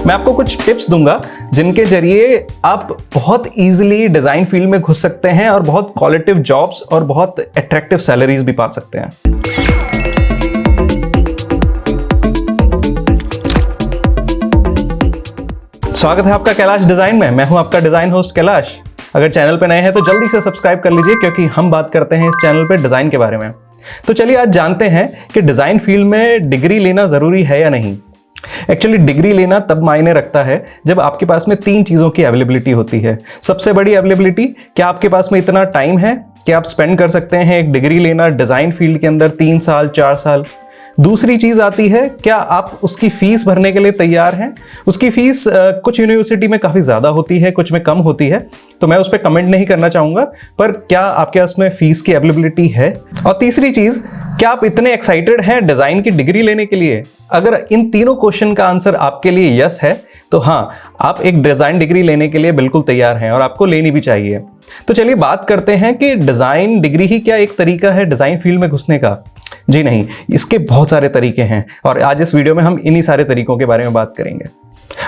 मैं आपको कुछ टिप्स दूंगा जिनके जरिए आप बहुत इजीली डिज़ाइन फील्ड में घुस सकते हैं और बहुत क्वालिटिव जॉब्स और बहुत अट्रैक्टिव सैलरीज भी पा सकते हैं। स्वागत है आपका कैलाश डिज़ाइन में। मैं हूं आपका डिज़ाइन होस्ट कैलाश। अगर चैनल पे नए हैं तो जल्दी से सब्सक्राइब कर लीजिए, क्योंकि हम बात करते हैं इस चैनल पे डिज़ाइन के बारे में। तो चलिए आज जानते हैं कि डिज़ाइन फील्ड में डिग्री लेना ज़रूरी है या नहीं। एक्चुअली डिग्री लेना तब मायने रखता है जब आपके पास में 3 चीज़ों की अवेलेबिलिटी होती है। सबसे बड़ी अवेलेबिलिटी, क्या आपके पास में इतना टाइम है कि आप स्पेंड कर सकते हैं एक डिग्री लेना डिज़ाइन फील्ड के अंदर 3 साल 4 साल। दूसरी चीज़ आती है, क्या आप उसकी फ़ीस भरने के लिए तैयार हैं। उसकी फ़ीस कुछ यूनिवर्सिटी में काफ़ी ज़्यादा होती है, कुछ में कम होती है, तो मैं उस पर कमेंट नहीं करना चाहूँगा, पर क्या आपके पास में फ़ीस की अवेलेबिलिटी है। और तीसरी चीज़, क्या आप इतने एक्साइटेड हैं डिज़ाइन की डिग्री लेने के लिए। अगर इन तीनों क्वेश्चन का आंसर आपके लिए यस है तो हाँ, आप एक डिज़ाइन डिग्री लेने के लिए बिल्कुल तैयार हैं और आपको लेनी भी चाहिए। तो चलिए बात करते हैं कि डिज़ाइन डिग्री ही क्या एक तरीका है डिज़ाइन फील्ड में घुसने का। जी नहीं, इसके बहुत सारे तरीके हैं और आज इस वीडियो में हम इन्हीं सारे तरीकों के बारे में बात करेंगे।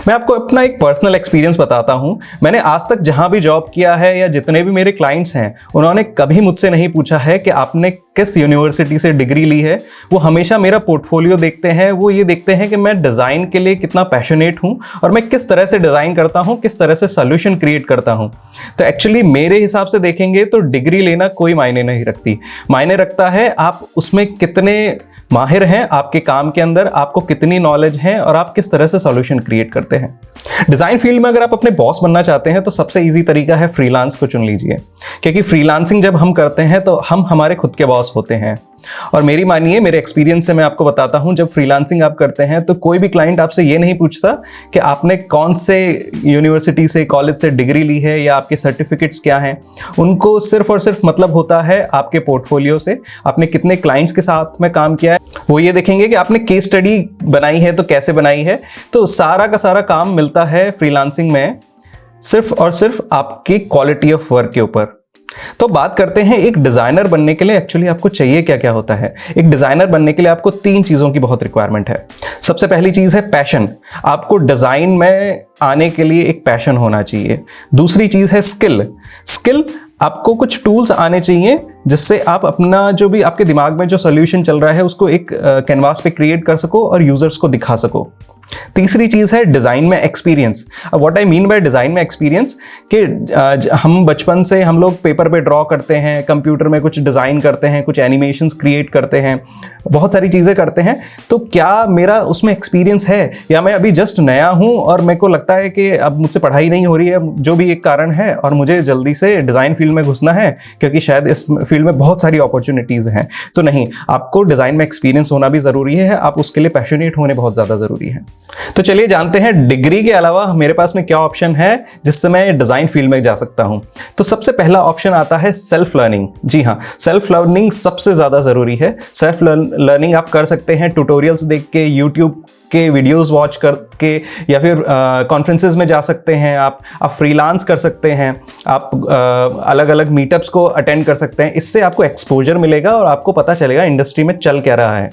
मैं आपको अपना एक पर्सनल एक्सपीरियंस बताता हूँ। मैंने आज तक जहाँ भी जॉब किया है या जितने भी मेरे क्लाइंट्स हैं, उन्होंने कभी मुझसे नहीं पूछा है कि आपने किस यूनिवर्सिटी से डिग्री ली है। वो हमेशा मेरा पोर्टफोलियो देखते हैं, वो ये देखते हैं कि मैं डिज़ाइन के लिए कितना पैशनेट हूँ और मैं किस तरह से डिज़ाइन करता हूँ, किस तरह से सोल्यूशन क्रिएट करता हूँ। तो एक्चुअली मेरे हिसाब से देखेंगे तो डिग्री लेना कोई मायने नहीं रखती। मायने रखता है आप उसमें कितने माहिर हैं, आपके काम के अंदर आपको कितनी नॉलेज है और आप किस तरह से सॉल्यूशन क्रिएट करते हैं। डिज़ाइन फील्ड में अगर आप अपने बॉस बनना चाहते हैं तो सबसे इजी तरीका है फ्रीलांस को चुन लीजिए, क्योंकि फ्रीलांसिंग जब हम करते हैं तो हम हमारे खुद के बॉस होते हैं। और मेरी मानिए, मेरे एक्सपीरियंस से मैं आपको बताता हूं, जब फ्रीलांसिंग आप करते हैं तो कोई भी क्लाइंट आपसे ये नहीं पूछता कि आपने कौन से यूनिवर्सिटी से, कॉलेज से डिग्री ली है या आपके सर्टिफिकेट्स क्या हैं। उनको सिर्फ और सिर्फ मतलब होता है आपके पोर्टफोलियो से, आपने कितने क्लाइंट्स के साथ में काम किया है। वो ये देखेंगे कि आपने केस स्टडी बनाई है तो कैसे बनाई है। तो सारा का सारा काम मिलता है फ्रीलांसिंग में सिर्फ और सिर्फ आपकी क्वालिटी ऑफ वर्क के ऊपर। तो बात करते हैं एक डिज़ाइनर बनने के लिए एक्चुअली आपको चाहिए क्या क्या होता है। एक डिज़ाइनर बनने के लिए आपको 3 चीज़ों की बहुत रिक्वायरमेंट है। सबसे पहली चीज़ है पैशन। आपको डिज़ाइन में आने के लिए एक पैशन होना चाहिए। दूसरी चीज़ है स्किल। आपको कुछ टूल्स आने चाहिए जिससे आप अपना जो भी आपके दिमाग में जो सॉल्यूशन चल रहा है उसको एक कैनवास पे क्रिएट कर सको और यूजर्स को दिखा सको। तीसरी चीज़ है डिज़ाइन में एक्सपीरियंस। अब what I mean by design में एक्सपीरियंस, कि हम बचपन से हम लोग पेपर पे ड्रॉ करते हैं, कंप्यूटर में कुछ डिज़ाइन करते हैं, कुछ एनिमेशंस क्रिएट करते हैं, बहुत सारी चीज़ें करते हैं। तो क्या मेरा उसमें एक्सपीरियंस है या मैं अभी जस्ट नया हूँ और मेरे को लगता है कि अब मुझसे पढ़ाई नहीं हो रही है, जो भी एक कारण है, और मुझे जल्दी से डिज़ाइन फील्ड में घुसना है क्योंकि शायद इस फील्ड में बहुत सारी अपॉर्चुनिटीज़ हैं। तो नहीं, आपको डिज़ाइन में एक्सपीरियंस होना भी ज़रूरी है, आप उसके लिए पैशनेट होने बहुत ज़्यादा ज़रूरी है। तो चलिए जानते हैं डिग्री के अलावा मेरे पास में क्या ऑप्शन है जिससे मैं डिज़ाइन फील्ड में जा सकता हूं। तो सबसे पहला ऑप्शन आता है सेल्फ लर्निंग। जी हाँ, सेल्फ लर्निंग सबसे ज़्यादा ज़रूरी है। सेल्फ लर्निंग आप कर सकते हैं ट्यूटोरियल्स देख के, यूट्यूब के वीडियोस वॉच करके, या फिर कॉन्फ्रेंसेस में जा सकते हैं। आप फ्रीलांस कर सकते हैं, आप अलग अलग मीटअप्स को अटेंड कर सकते हैं। इससे आपको एक्सपोजर मिलेगा और आपको पता चलेगा इंडस्ट्री में चल क्या रहा है।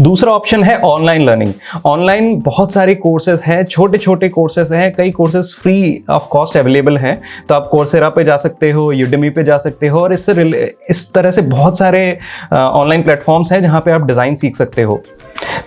दूसरा ऑप्शन है ऑनलाइन लर्निंग। ऑनलाइन बहुत सारे कोर्सेज हैं, छोटे छोटे कोर्सेज हैं, कई courses free of cost available हैं। तो आप कोर्सेरा पे जा सकते हो, यूडेमी पे जा सकते हो, और इस तरह से बहुत सारे ऑनलाइन प्लेटफॉर्म्स हैं जहाँ पे आप डिज़ाइन सीख सकते हो।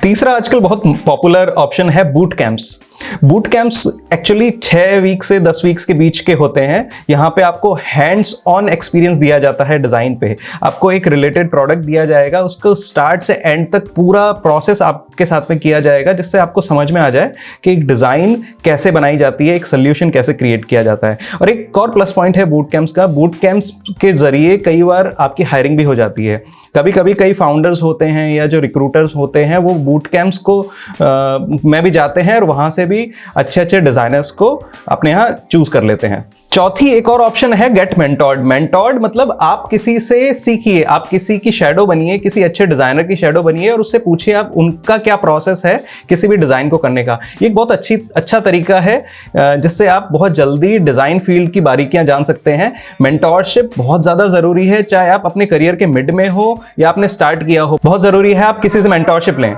तीसरा आजकल बहुत पॉपुलर ऑप्शन है boot camps. Boot camps actually 6 week से 10 वीक्स के बीच के होते हैं। यहाँ पे आपको हैंड्स ऑन एक्सपीरियंस दिया जाता है डिज़ाइन पे। आपको एक रिलेटेड प्रोडक्ट दिया जाएगा, उसको स्टार्ट से एंड तक पूरा प्रोसेस आपके साथ में किया जाएगा, जिससे आपको समझ में आ जाए कि एक डिज़ाइन कैसे बनाई जाती है, एक सोल्यूशन कैसे क्रिएट किया जाता है। और एक और प्लस पॉइंट है बूट कैंप्स का, बूट कैंप्स के जरिए कई बार आपकी हायरिंग भी हो जाती है। कभी कभी कई फाउंडर्स होते हैं या जो रिक्रूटर्स होते हैं वो बूट कैंप्स को में भी जाते हैं और वहाँ से भी अच्छे अच्छे डिज़ाइनर्स को अपने यहाँ चूज कर लेते हैं। चौथी एक और ऑप्शन है गेट मेंटोर्ड। मेंटोर्ड मतलब आप किसी से सीखिए, आप किसी की शैडो बनिए, किसी अच्छे डिज़ाइनर की शैडो बनिए और उससे पूछिए आप उनका क्या प्रोसेस है किसी भी डिज़ाइन को करने का। ये एक बहुत अच्छा तरीका है जिससे आप बहुत जल्दी डिज़ाइन फील्ड की बारीकियां जान सकते हैं। मेंटोरशिप बहुत ज़्यादा ज़रूरी है, चाहे आप अपने करियर के मिड में हो या आपने स्टार्ट किया हो, बहुत ज़रूरी है आप किसी से मेंटोरशिप लें।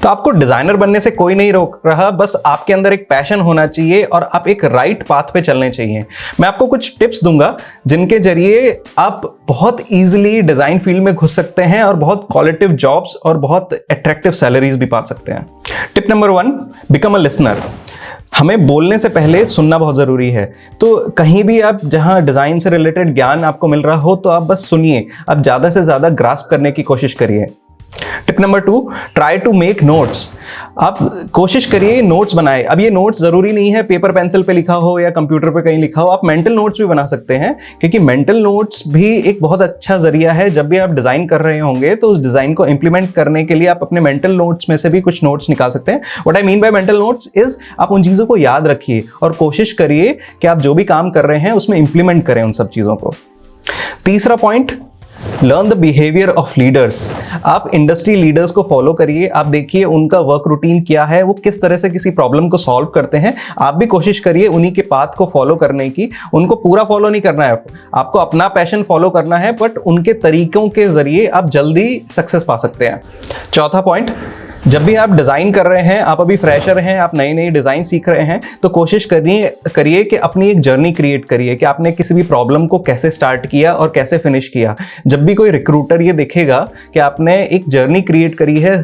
तो आपको डिजाइनर बनने से कोई नहीं रोक रहा, बस आपके अंदर एक पैशन होना चाहिए और आप एक राइट पाथ पे चलने चाहिए। मैं आपको कुछ टिप्स दूंगा जिनके जरिए आप बहुत इजीली डिजाइन फील्ड में घुस सकते हैं और बहुत क्वालिटिव जॉब्स और बहुत अट्रैक्टिव सैलरीज भी पा सकते हैं। Tip number 1, become a listener. हमें बोलने से पहले सुनना बहुत ज़रूरी है। तो कहीं भी आप जहां डिज़ाइन से रिलेटेड ज्ञान आपको मिल रहा हो तो आप बस सुनिए, आप ज़्यादा से ज़्यादा ग्रास्प करने की कोशिश करिए। Tip number 2, try to make notes. आप कोशिश करिए नोट्स बनाए। अब ये नोट्स ज़रूरी नहीं है पेपर पेंसिल पे लिखा हो या कंप्यूटर पे कहीं लिखा हो, आप मेंटल नोट्स भी बना सकते हैं, क्योंकि मेंटल नोट्स भी एक बहुत अच्छा जरिया है। जब भी आप डिज़ाइन कर रहे होंगे तो उस डिज़ाइन को इंप्लीमेंट करने के लिए आप अपने मेंटल नोट्स में से भी कुछ नोट्स निकाल सकते हैं। What I mean by mental notes is, आप उन चीज़ों को याद रखिए और कोशिश करिए कि आप जो भी काम कर रहे हैं उसमें इंप्लीमेंट करें उन सब चीज़ों को। तीसरा point, learn the behaviour of leaders. आप इंडस्ट्री लीडर्स को फॉलो करिए, आप देखिए उनका वर्क रूटीन क्या है, वो किस तरह से किसी प्रॉब्लम को सॉल्व करते हैं। आप भी कोशिश करिए उन्हीं के पाथ को फॉलो करने की। उनको पूरा फॉलो नहीं करना है, आपको अपना पैशन फॉलो करना है, बट उनके तरीकों के जरिए आप जल्दी सक्सेस पा सकते हैं। चौथा पॉइंट, जब भी आप डिज़ाइन कर रहे हैं, आप अभी फ्रेशर हैं, आप नई नई डिज़ाइन सीख रहे हैं, तो कोशिश करिए कि अपनी एक जर्नी क्रिएट करिए कि आपने किसी भी प्रॉब्लम को कैसे स्टार्ट किया और कैसे फिनिश किया। जब भी कोई रिक्रूटर ये देखेगा कि आपने एक जर्नी क्रिएट करी है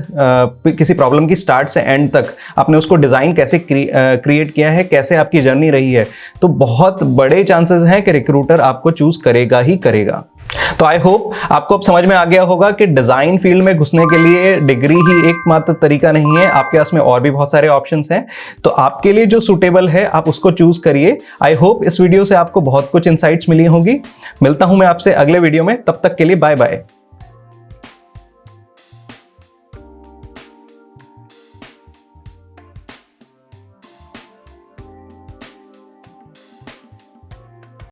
किसी प्रॉब्लम की स्टार्ट से एंड तक, आपने उसको डिज़ाइन कैसे क्रिएट किया है, कैसे आपकी जर्नी रही है, तो बहुत बड़े चांसेस हैं कि रिक्रूटर आपको चूज़ करेगा ही करेगा। तो आई होप आपको अब समझ में आ गया होगा कि डिज़ाइन फील्ड में घुसने के लिए डिग्री ही एकमात्र तरीका नहीं है, आपके पास में और भी बहुत सारे ऑप्शंस हैं। तो आपके लिए जो सूटेबल है आप उसको चूज करिए। आई होप इस वीडियो से आपको बहुत कुछ इंसाइट्स मिली होंगी। मिलता हूं मैं आपसे अगले वीडियो में, तब तक के लिए बाय बाय।